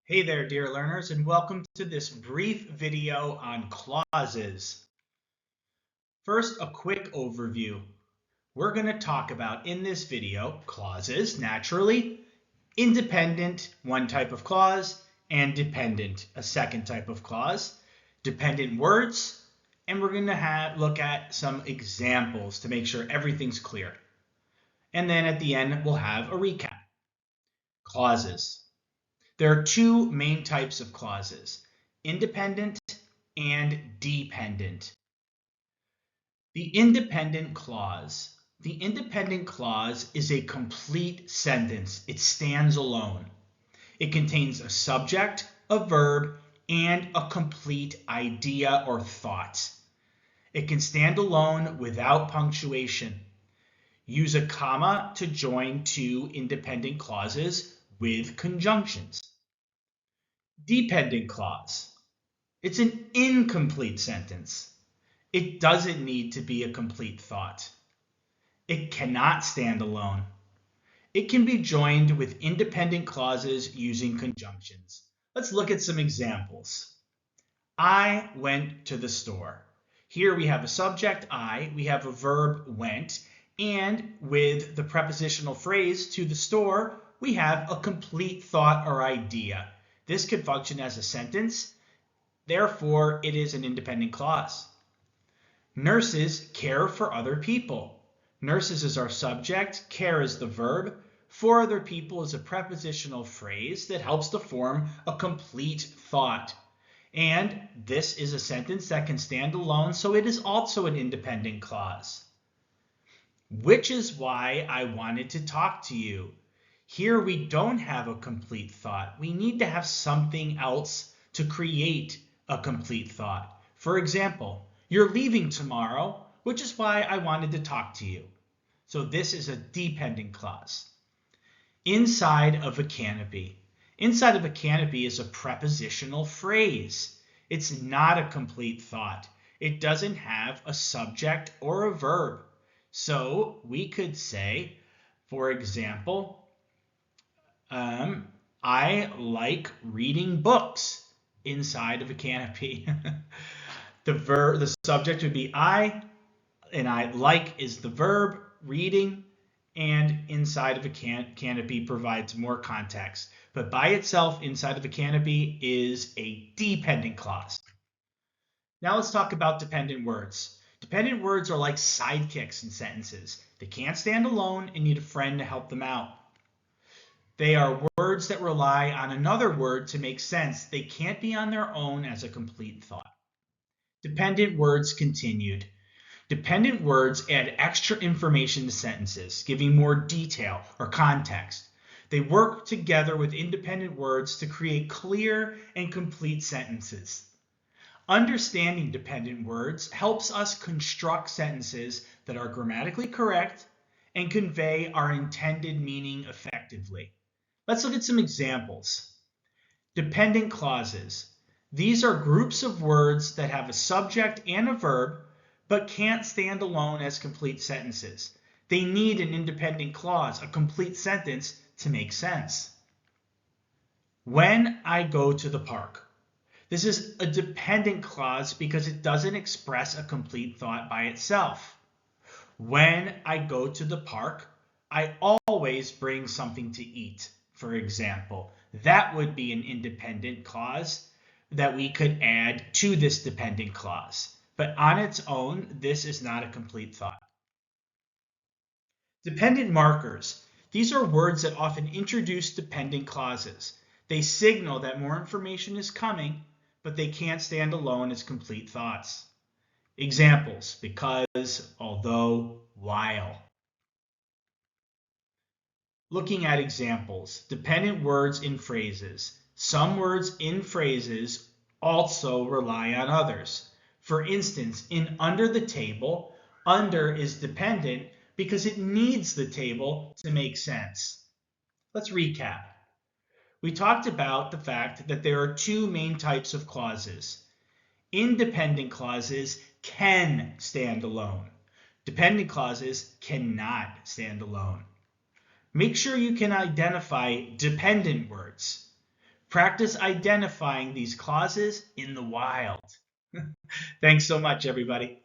Hey there, dear learners, and welcome to this brief video on clauses. First, a quick overview. We're going to talk about in this video clauses, naturally, independent, one type of clause, and dependent, a second type of clause, dependent words, and we're going to look at some examples to make sure everything's clear. And then at the end, we'll have a recap. Clauses. There are two main types of clauses, independent and dependent. The independent clause is a complete sentence. It stands alone. It contains a subject, a verb, and a complete idea or thought. It can stand alone without punctuation. Use a comma to join two independent clauses with conjunctions. Dependent clause. It's an incomplete sentence. It doesn't need to be a complete thought. It cannot stand alone. It can be joined with independent clauses using conjunctions. Let's look at some examples. I went to the store. Here we have a subject, I, we have a verb, went, and with the prepositional phrase to the store, we have a complete thought or idea. This could function as a sentence, therefore it is an independent clause. Nurses care for other people. Nurses is our subject, care is the verb, for other people is a prepositional phrase that helps to form a complete thought. And this is a sentence that can stand alone, so it is also an independent clause. Which is why I wanted to talk to you. Here we don't have a complete thought. We need to have something else to create a complete thought. For example, you're leaving tomorrow, which is why I wanted to talk to you. So this is a dependent clause. Inside of a canopy. Inside of a canopy is a prepositional phrase. It's not a complete thought. It doesn't have a subject or a verb. So we could say, for example, I like reading books inside of a canopy. The subject would be I, and I like is the verb, reading, and inside of a canopy provides more context. But by itself, inside of a canopy is a dependent clause. Now let's talk about dependent words. Dependent words are like sidekicks in sentences. They can't stand alone and need a friend to help them out. They are words that rely on another word to make sense. They can't be on their own as a complete thought. Dependent words continued. Dependent words add extra information to sentences, giving more detail or context. They work together with independent words to create clear and complete sentences. Understanding dependent words helps us construct sentences that are grammatically correct and convey our intended meaning effectively. Let's look at some examples. Dependent clauses. These are groups of words that have a subject and a verb, but can't stand alone as complete sentences. They need an independent clause, a complete sentence, to make sense. When I go to the park. This is a dependent clause because it doesn't express a complete thought by itself. When I go to the park, I always bring something to eat, for example. That would be an independent clause that we could add to this dependent clause. But on its own, this is not a complete thought. Dependent markers. These are words that often introduce dependent clauses. They signal that more information is coming, but they can't stand alone as complete thoughts. Examples: because, although, while. Looking at examples, dependent words in phrases. Some words in phrases also rely on others. For instance, in under the table, under is dependent because it needs the table to make sense. Let's recap. We talked about the fact that there are two main types of clauses. Independent clauses can stand alone. Dependent clauses cannot stand alone. Make sure you can identify dependent words. Practice identifying these clauses in the wild. Thanks so much, everybody.